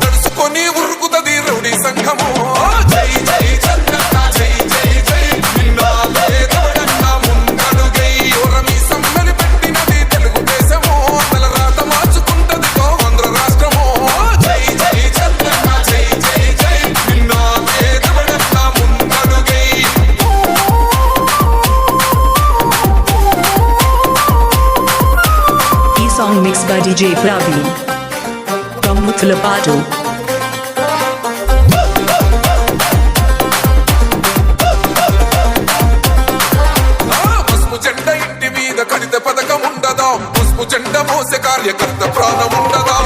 నడుచుకొని ఉరుకుతది రౌడీ సంఘము. జై జై చంద్రన్న జై జై జై నిన్నాలే తోడన్న ముందడుగై ఓరమి సమ్మని పెట్టినది తెలుగుదేశము. తలరాత మార్చుకుంటది ఆంధ్ర రాష్ట్రము. జై జై చంద్రన్న జై జై జై నిన్నాలే తోడన్న ముందడుగై. Song mixed by DJ Praveen from Muthulavadu. పసుపు జెండ ఇంటి మీద కడిత పథకం ఉండదా? పసుపు జెండ మోసే కార్యకర్త ప్రాణం ఉండదా?